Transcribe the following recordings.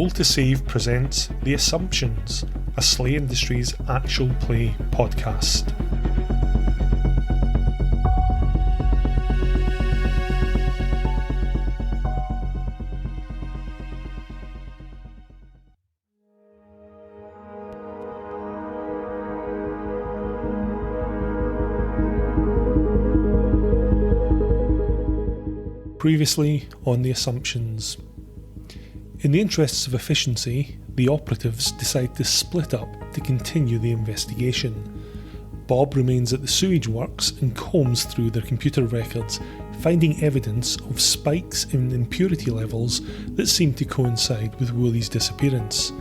Roll to Save presents The Assumptions, a SLA Industries actual play podcast. Previously on The Assumptions. In the interests of efficiency, the operatives decide to split up to continue the investigation. Bob remains at the sewage works and combs through their computer records, finding evidence of spikes in impurity levels that seem to coincide with Woolie's disappearance.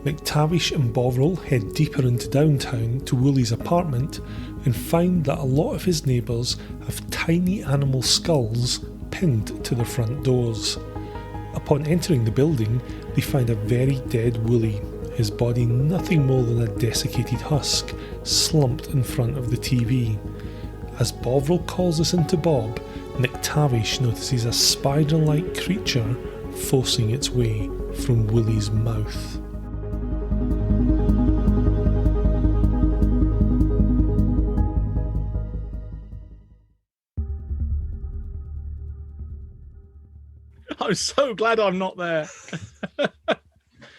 McTavish and Bovril head deeper into downtown to Woolie's apartment and find that a lot of his neighbours have tiny animal skulls pinned to their front doors. Upon entering the building, they find a very dead Woolie, his body nothing more than a desiccated husk, slumped in front of the TV. As Bovril calls us into Bob, McTavish notices a spider-like creature forcing its way from Woolie's mouth. I'm so glad I'm not there.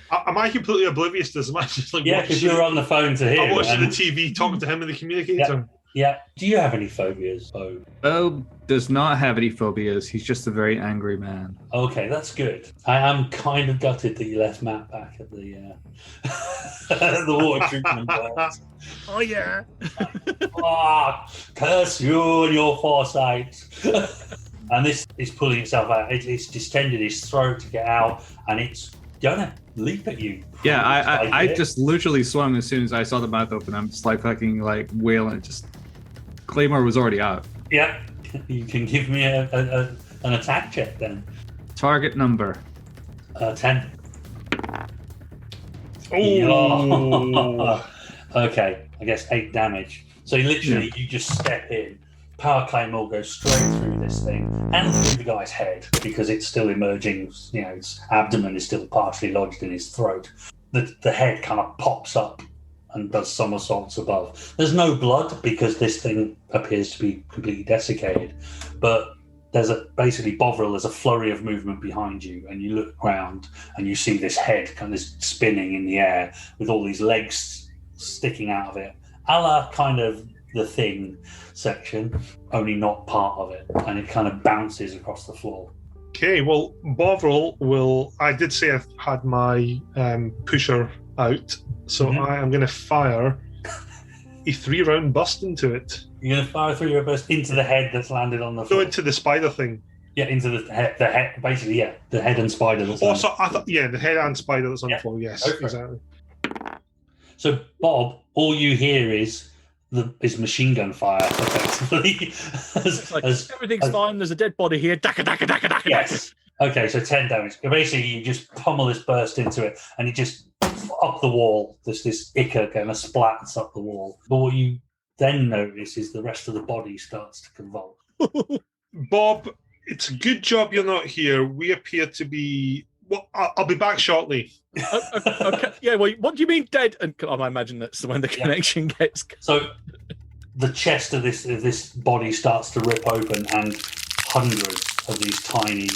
Am I completely oblivious to this? Am I just like because you're on the phone to him. I'm watching the TV, talking to him in the communicator. Yeah. Do you have any phobias, Bo? Bo does not have any phobias. He's just a very angry man. Okay, that's good. I am kind of gutted that you left Matt back at the the water treatment plant. Oh, yeah. Curse you and your foresight. And this is pulling itself out. It's distended his throat to get out, and it's gonna leap at you. Yeah, I just literally swung as soon as I saw the mouth open. I'm just like fucking like wailing. Just Claymore was already out. Yeah, you can give me an attack check then. Target number 10. Oh. Okay, I guess 8 damage. So literally, you just step in. Power Claymore goes straight through this thing and through the guy's head because it's still emerging. You know, its abdomen is still partially lodged in his throat. The head kind of pops up and does somersaults above. There's no blood because this thing appears to be completely desiccated. But basically Bovril, there's a flurry of movement behind you, and you look around and you see this head kind of spinning in the air with all these legs sticking out of it, a la kind of The Thing section, only not part of it, and it kind of bounces across the floor. Okay, well, Bovril will... I did say I've had my pusher out, so I am going to fire a 3-round burst into it. You're going to fire a 3-round burst into the head that's landed on the floor? No, into the spider thing. Yeah, into the head, basically, yeah, the head and spider that's on the floor. I thought, the head and spider that's on the floor, yes, exactly. So, Bob, all you hear is machine gun fire, effectively. Everything's fine, there's a dead body here. Daka, daka, daka, daka. Yes. Okay, so 10 damage. Basically, you just pummel this burst into it, and it just up the wall. There's this ichor kind of splats up the wall. But what you then notice is the rest of the body starts to convulse. Bob, it's a good job you're not here. We appear to be... Well, I'll be back shortly. Okay. Yeah, well, what do you mean dead? And I imagine that's when the connection gets... So the chest of this body starts to rip open, and hundreds of these tiny,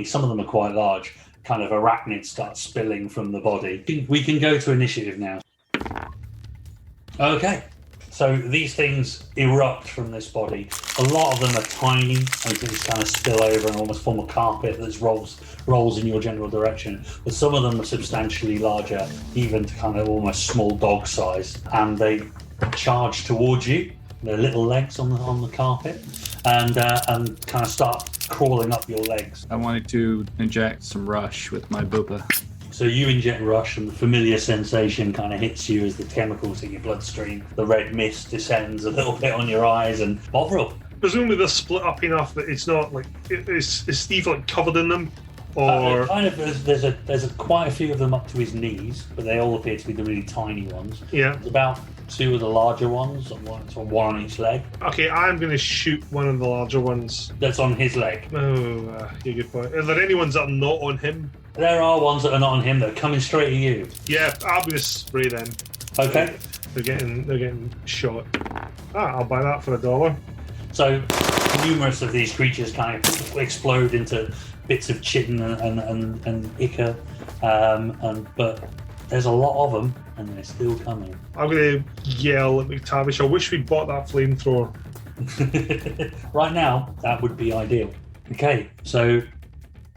some of them are quite large, kind of arachnids start spilling from the body. We can go to initiative now. Okay. So these things erupt from this body. A lot of them are tiny and just kind of spill over and almost form a carpet that rolls in your general direction. But some of them are substantially larger, even to kind of almost small dog size. And they charge towards you, their little legs on the carpet, and kind of start crawling up your legs. I wanted to inject some rush with my booba. So you inject rush, and the familiar sensation kind of hits you as the chemicals hit your bloodstream. The red mist descends a little bit on your eyes, and Bovril. Presumably they're split up enough that it's not like... Is Steve like covered in them? Or kind of, there's quite a few of them up to his knees, but they all appear to be the really tiny ones. Yeah. There's about 2 of the larger ones, one on each leg. Okay, I'm going to shoot one of the larger ones. That's on his leg. Oh, yeah, good point. Are there any ones that are not on him? There are ones that are not on him that are coming straight at you. Yeah, I'll be the spray then. Okay. They're getting shot. I'll buy that for $1. So numerous of these creatures kind of explode into bits of chitin and ichor, but there's a lot of them, and they're still coming. I'm going to yell at McTavish, I wish we'd bought that flamethrower. Right now, that would be ideal. Okay, so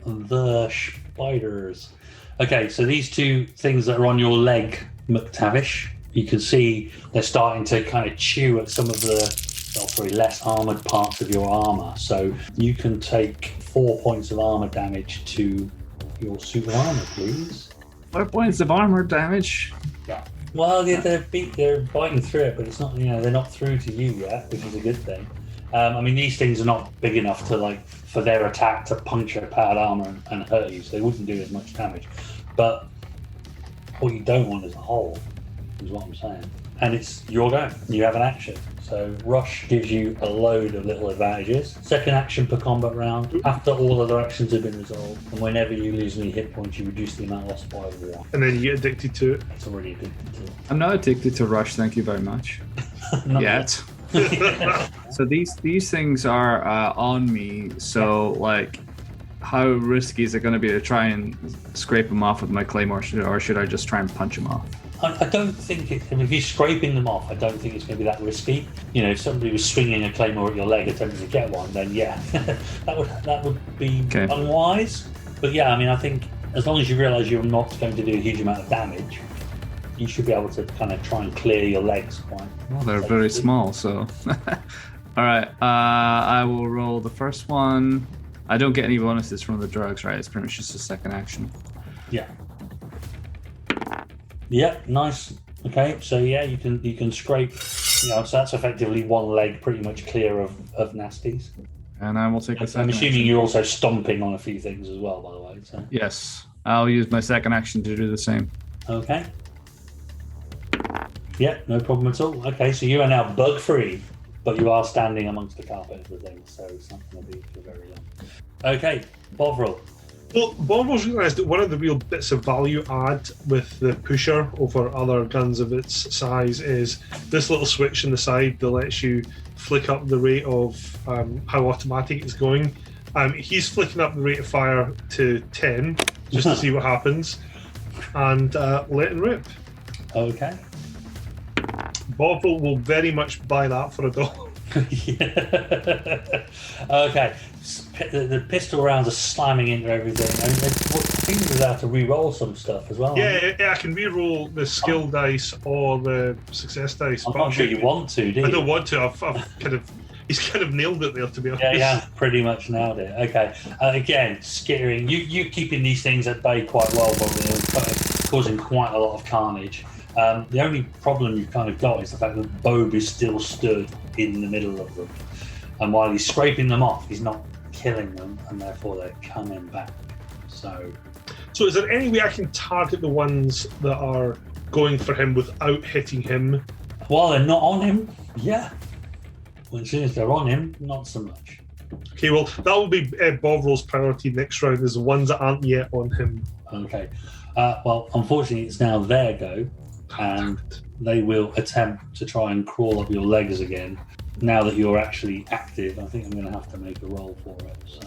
the spiders. Okay, so these two things that are on your leg, McTavish, you can see they're starting to kind of chew at some of the less armoured parts of your armour. So you can take 4 points of armour damage to your suit of armour, please. 5 points of armor damage. Yeah. Well, they're biting through it, but it's not. They're not through to you yet, which is a good thing. I mean, these things are not big enough to for their attack to puncture powered armor and hurt you, so they wouldn't do as much damage. But what you don't want is a hole, is what I'm saying. And it's your go. You have an action. So Rush gives you a load of little advantages. Second action per combat round, after all other actions have been resolved, and whenever you lose any hit points, you reduce the amount lost by 1. And then you get addicted to it. It's already addicted to it. I'm not addicted to Rush, thank you very much. Not Yet. So these things are on me, so how risky is it going to be to try and scrape them off with my claymore, or should I just try and punch them off? I don't think if you're scraping them off, I don't think it's going to be that risky. If somebody was swinging a claymore at your leg attempting to get one, then yeah, that would be unwise. But yeah, I mean, I think as long as you realise you're not going to do a huge amount of damage, you should be able to kind of try and clear your legs quite. Well, they're very small, so. All right, I will roll the first one. I don't get any bonuses from the drugs, right? It's pretty much just a second action. Yeah. Yeah, nice. Okay, so yeah, you can scrape. So that's effectively one leg pretty much clear of nasties. And I will take a second. I'm assuming action. you're also stomping on a few things as well, by the way. So. Yes, I'll use my second action to do the same. Okay. Yeah, no problem at all. Okay, so you are now bug free, but you are standing amongst the carpet of the things, so it's not going to be for very long. Okay, Bovril. Well, Bob's realised that one of the real bits of value add with the pusher over other guns of its size is this little switch on the side that lets you flick up the rate of how automatic it's going. He's flicking up the rate of fire to 10 just to see what happens, and let him rip. Okay. Bovril will very much buy that for $1. Okay. The pistol rounds are slamming into everything. I think we're have to re-roll some stuff as well. Yeah, I can re-roll the skill dice or the success dice. I'm not sure you want to, do you? I don't want to. He's kind of nailed it there, to be honest. Yeah, pretty much nailed it. Okay. Again, skittering. You keeping these things at bay quite well, probably, causing quite a lot of carnage. The only problem you've kind of got is the fact that Bob is still stood in the middle of them. And while he's scraping them off, he's not killing them, and therefore they're coming back. So is there any way I can target the ones that are going for him without hitting him? While they're not on him, yeah. Well, as soon as they're on him, not so much. Okay, well, that will be Bovril's priority next round, is the ones that aren't yet on him. Okay. Well, unfortunately, it's now their go, and they will attempt to try and crawl up your legs again. Now that you're actually active, I think I'm going to have to make a roll for it. So.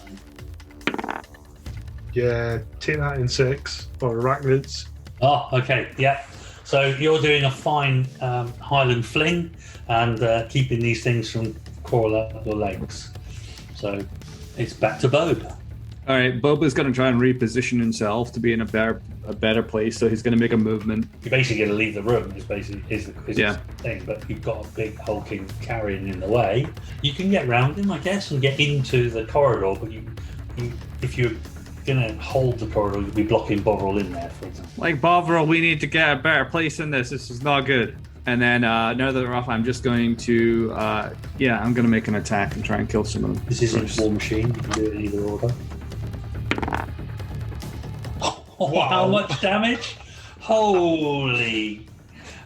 Yeah, take that in 6 for arachnids. Oh, okay, yeah. So you're doing a fine Highland fling and keeping these things from crawling up your legs. So it's back to Bob. All right, Bob is going to try and reposition himself to be in a better place, so he's going to make a movement. You're basically going to leave the room, is Yeah. the thing, but you've got a big hulking carrion in the way. You can get round him, I guess, and get into the corridor, but you if you're going to hold the corridor, you'll be blocking Bovril in there, for example. Like, Bovril, we need to get a better place in this. This is not good. And then now that they're off, I'm just going to, I'm going to make an attack and try and kill some of them. This isn't War Machine. You can do it in either order. Oh, wow. How much damage? Holy.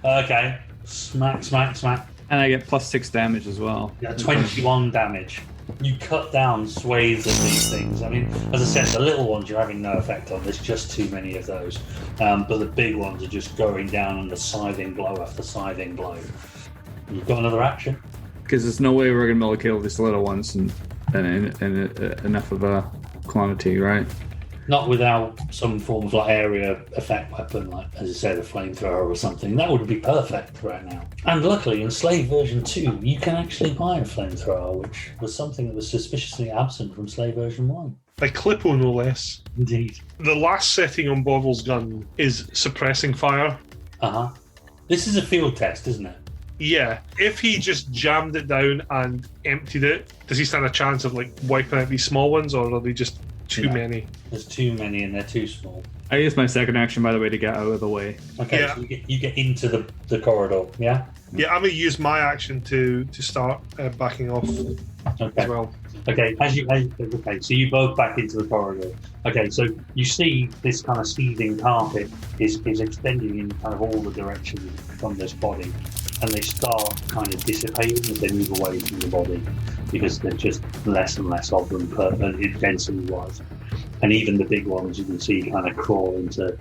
Okay. Smack, smack, smack. And I get +6 damage as well. Yeah, 21 damage. You cut down swathes of these things. I mean, as I said, the little ones you're having no effect on. There's just too many of those. But the big ones are just going down under scything blow after scything blow. You've got another action. Because there's no way we're going to be able to kill these little ones in enough of a quantity, right? Not without some form of like area effect weapon, like as I said, a flamethrower or something. That would be perfect right now. And luckily, in Slave version 2, you can actually buy a flamethrower, which was something that was suspiciously absent from Slave version 1. By Clippo, no less. Indeed. The last setting on Bovril's gun is suppressing fire. This is a field test, isn't it? Yeah. If he just jammed it down and emptied it, does he stand a chance of like wiping out these small ones, or are they just too many? There's too many and they're too small. I use my second action, by the way, to get out of the way. Okay, Yeah. so you get into the corridor, yeah? Yeah, I'm going to use my action to start backing off Okay. as well. Okay, so you both back into the corridor. Okay, so you see this kind of seething carpet is extending in kind of all the directions from this body, and they start kind of dissipating as they move away from the body because there's just less and less of them density-wise. And even the big ones you can see kind of crawl into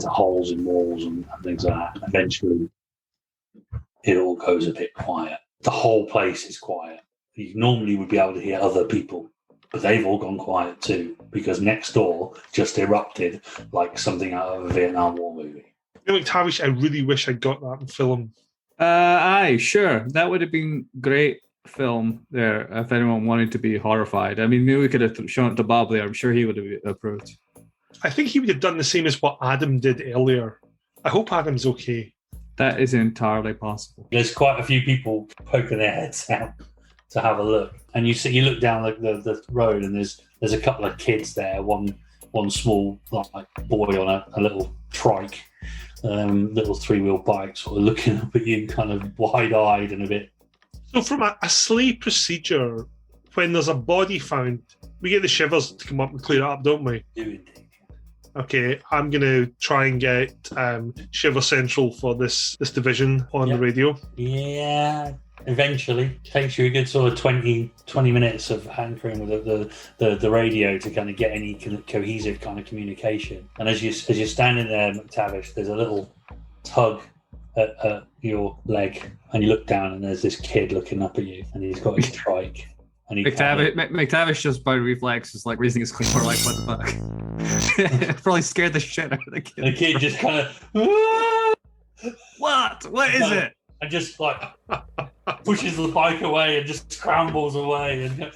holes in walls and things like that. Eventually, it all goes a bit quiet. The whole place is quiet. You normally would be able to hear other people, but they've all gone quiet too because next door just erupted like something out of a Vietnam War movie. You know, McTavish, I really wish I'd got that in film. Aye, sure. That would have been great film there if anyone wanted to be horrified. I mean, maybe we could have shown it to Bob there. I'm sure he would have approved. I think he would have done the same as what Adam did earlier. I hope Adam's okay. That is entirely possible. There's quite a few people poking their heads out to have a look, and you look down the road, and there's a couple of kids there. One small like boy on a little trike, little 3-wheel bike, sort of looking up at you, kind of wide-eyed and a bit. So from a slave procedure, when there's a body found, we get the shivers to come up and clear it up, don't we? Do indeed. Okay, I'm going to try and get Shiver Central for this division on the radio. Yeah, eventually. Takes you a good sort of 20 minutes of hankering with the radio to kind of get any cohesive kind of communication. And as you're standing there, McTavish, there's a little tug at your leg, and you look down and there's this kid looking up at you, and he's got his trike. And McTavish just by reflex is like raising his claymore, like what the fuck? Probably scared the shit out of the kid. The kid just kind of What is it? And just like pushes the bike away and just scrambles away and goes,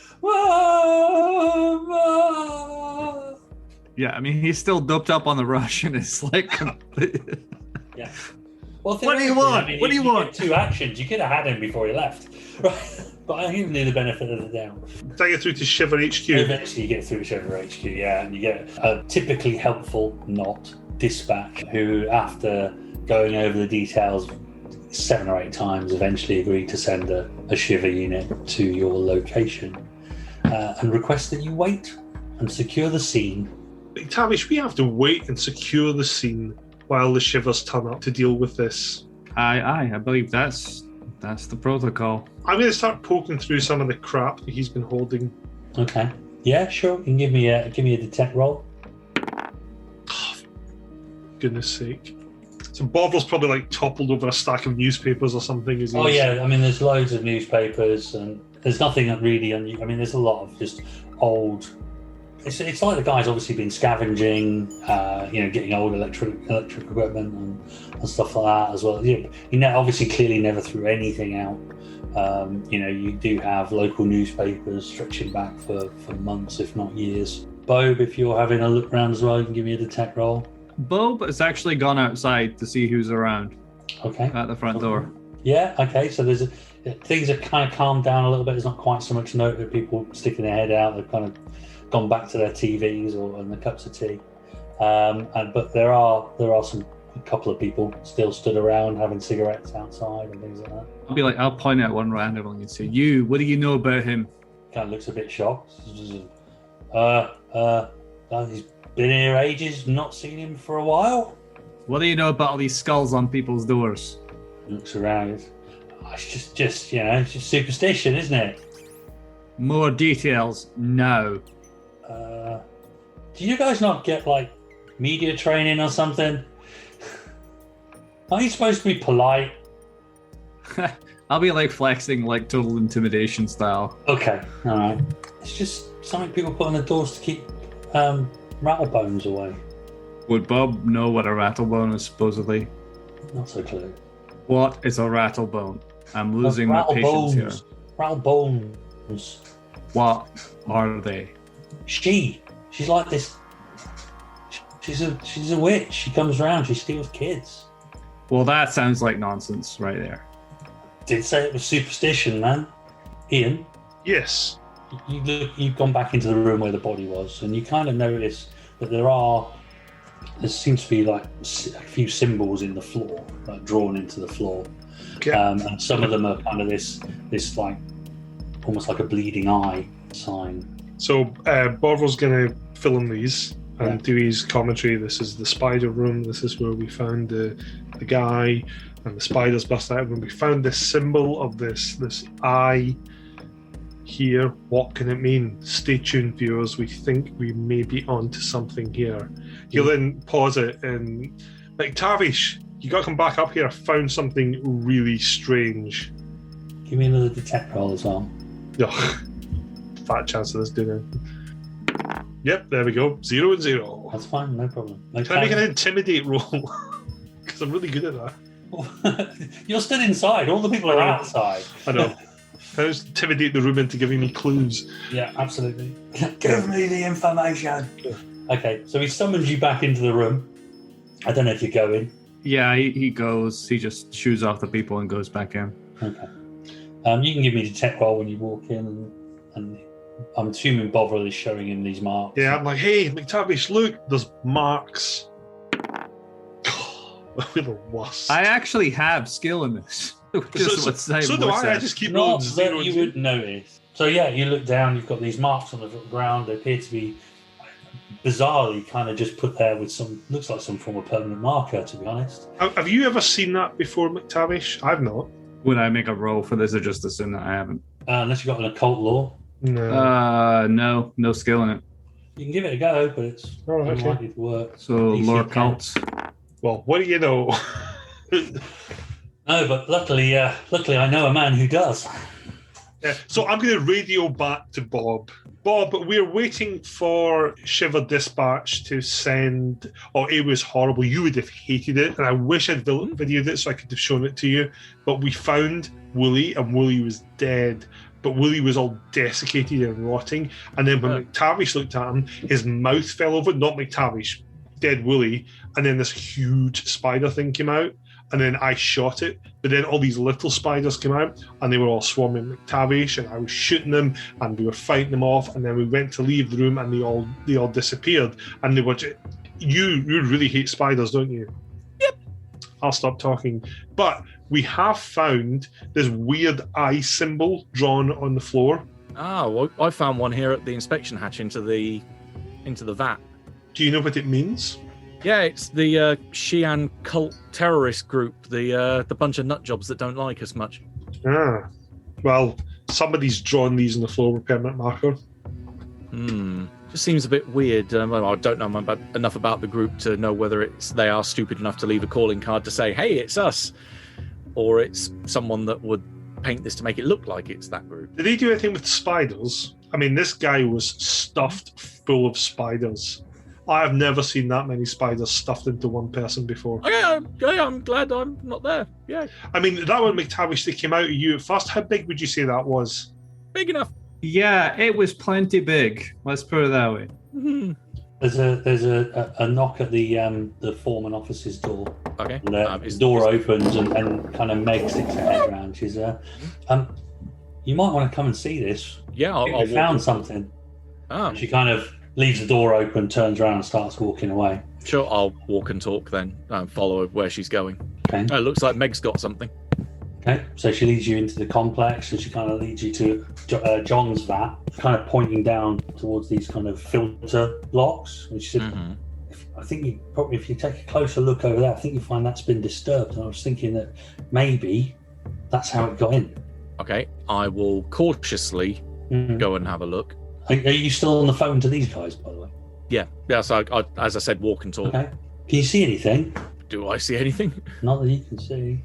yeah, I mean he's still doped up on the rush and it's like yeah. Well, what do you want? I mean, what do you want? 2 actions. You could have had him before he left, right? But I give him the benefit of the doubt. Did I get through to Shiver HQ? Eventually, you get through to Shiver HQ, yeah, and you get a typically helpful dispatch who, after going over the details 7 or 8 times, eventually agreed to send a Shiver unit to your location and request that you wait and secure the scene. McTavish, we have to wait and secure the scene while the Shivers turn up to deal with this. Aye, I believe that's the protocol. I'm going to start poking through some of the crap that he's been holding. Okay. Yeah, sure. You can give me a detect roll. Oh, goodness sake. So Bovril's probably like toppled over a stack of newspapers or something. Oh yeah, I mean there's loads of newspapers and there's nothing that really unusual. I mean there's a lot of just old. It's like the guy's obviously been scavenging, getting old electric equipment and stuff like that as well. He obviously clearly never threw anything out. You do have local newspapers stretching back for months, if not years. Bob, if you're having a look around as well, you can give me a detect roll. Bob has actually gone outside to see who's around. Okay. At the front door. Yeah, okay, so things have kind of calmed down a little bit. There's not quite so much note of people sticking their head out. They've kind of gone back to their TVs and the cups of tea. But there are a couple of people still stood around having cigarettes outside and things like that. I'll point at one randomly and say, "You, what do you know about him?" Kind of looks a bit shocked. He's been here ages, not seen him for a while. What do you know about all these skulls on people's doors? Looks around. It's just it's just superstition, isn't it? More details now. Do you guys not get like media training or something? Are you supposed to be polite? I'll be like flexing like total intimidation style. Okay, all right. It's just something people put on the doors to keep rattlebones away. Would Bob know what a rattlebone is supposedly? Not so clear. What is a rattlebone? I'm losing my patience here. Rattlebones. What are they? She's like this. She's a witch. She comes around. She steals kids. Well, that sounds like nonsense right there. Did say it was superstition, man. Ian, Yes. you've gone back into the room where the body was, and you kind of notice that there seems to be like a few symbols in the floor, like drawn into the floor. Okay. And some of them are kind of this like almost like a bleeding eye sign. So Borvil's going to fill in these and do his commentary. This is the spider room. This is where we found the guy, and the spiders burst out when we found this symbol of this eye here. What can it mean? Stay tuned, viewers. We think we may be onto something here. He'll then pause it and McTavish, you got to come back up here. I found something really strange. Give me another detect roll as well. Ugh. Fat chance of this doing it. Yep, there we go. 0 and 0. That's fine, no problem. Can I make an intimidate roll? Because I'm really good at that. You're still inside. All the people are outside. I know. I just intimidate the room into giving me clues. Yeah, absolutely. Give me the information. Okay, so he summons you back into the room. I don't know if you're going. Yeah, he goes. He just shoos off the people and goes back in. Okay. You can give me a detect roll when you walk in, and I'm assuming Bovril is showing him these marks. Yeah, I'm like, hey, McTavish, look, there's marks. We're the worst. I actually have skill in this. So do I. I just keep rolling Not 0 that and you 0. would notice. So yeah, you look down. You've got these marks on the ground. They appear to be bizarrely kind of just put there with looks like some form of permanent marker. To be honest. Have you ever seen that before, McTavish? I've not. Would I make a roll for this or just assume that I haven't? Unless you've got an occult law. No. No skill in it. You can give it a go, but it's okay. unlikely to work. So At least lore you can. cults. Well, what do you know? No, but luckily I know a man who does. Yeah, so I'm going to radio back to Bob. Bob, we're waiting for Shiver Dispatch to send. Oh, it was horrible. You would have hated it, and I wish I'd videoed it so I could have shown it to you. But we found Wooly, and Wooly was dead. But Wooly was all desiccated and rotting. And then when McTavish looked at him, his mouth fell over. Not McTavish, dead Wooly. And then this huge spider thing came out. And then I shot it, but then all these little spiders came out, and they were all swarming McTavish, and I was shooting them, and we were fighting them off, and then we went to leave the room, and they all disappeared, and they were. You really hate spiders, don't you? Yep. I'll stop talking. But we have found this weird eye symbol drawn on the floor. Ah, well, I found one here at the inspection hatch into the vat. Do you know what it means? Yeah, it's the Xi'an cult terrorist group, the bunch of nutjobs that don't like us much. Ah, well, somebody's drawn these on the floor with permanent marker. Just seems a bit weird. I don't know enough about the group to know whether they are stupid enough to leave a calling card to say, hey, it's us, or it's someone that would paint this to make it look like it's that group. Did they do anything with spiders? I mean, this guy was stuffed full of spiders. I have never seen that many spiders stuffed into one person before. Okay, I'm glad I'm not there. Yeah. I mean, that one McTavish that came out of you at first, how big would you say that was? Big enough. Yeah, it was plenty big. Let's put it that way. Mm-hmm. There's a knock at the foreman office's door. Okay. And his door opens and kind of Meg sticks her head around. She's you might want to come and see this. Yeah, I found something. Oh. And she kind of leaves the door open, turns around and starts walking away. Sure, I'll walk and talk then. Follow where she's going. Okay. Oh, it looks like Meg's got something. Okay, so she leads you into the complex, and she kind of leads you to John's vat, kind of pointing down towards these kind of filter blocks. And she said, I think if you take a closer look over there, I think you find that's been disturbed. And I was thinking that maybe that's how it got in. Okay, I will cautiously go and have a look. Are you still on the phone to these guys, by the way? Yeah. So I, as I said, walk and talk. Okay. Can you see anything? Do I see anything? Not that you can see.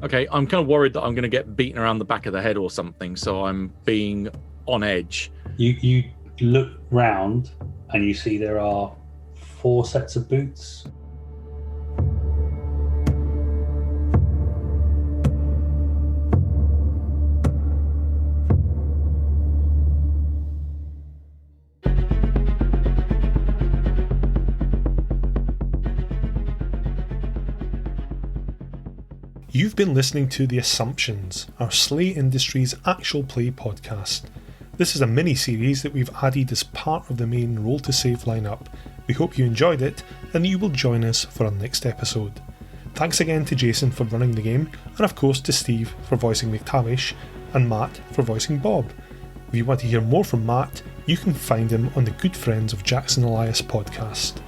Okay, I'm kind of worried that I'm going to get beaten around the back of the head or something, so I'm being on edge. You look round and you see there are 4 sets of boots. You've been listening to The Assumptions, our SLA Industries actual play podcast. This is a mini-series that we've added as part of the main Roll to Save lineup. We hope you enjoyed it and that you will join us for our next episode. Thanks again to Jason for running the game, and of course to Steve for voicing McTavish, and Matt for voicing Bob. If you want to hear more from Matt, you can find him on the Good Friends of Jackson Elias podcast.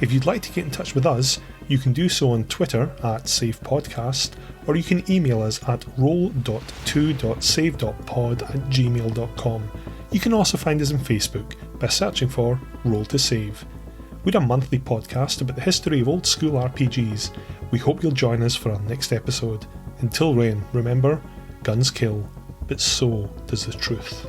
If you'd like to get in touch with us, you can do so on Twitter @SavePodcast, or you can email us at roll.to.save.pod@gmail.com. You can also find us on Facebook by searching for Roll to Save. We're a monthly podcast about the history of old school RPGs. We hope you'll join us for our next episode. Until then, remember, guns kill, but so does the truth.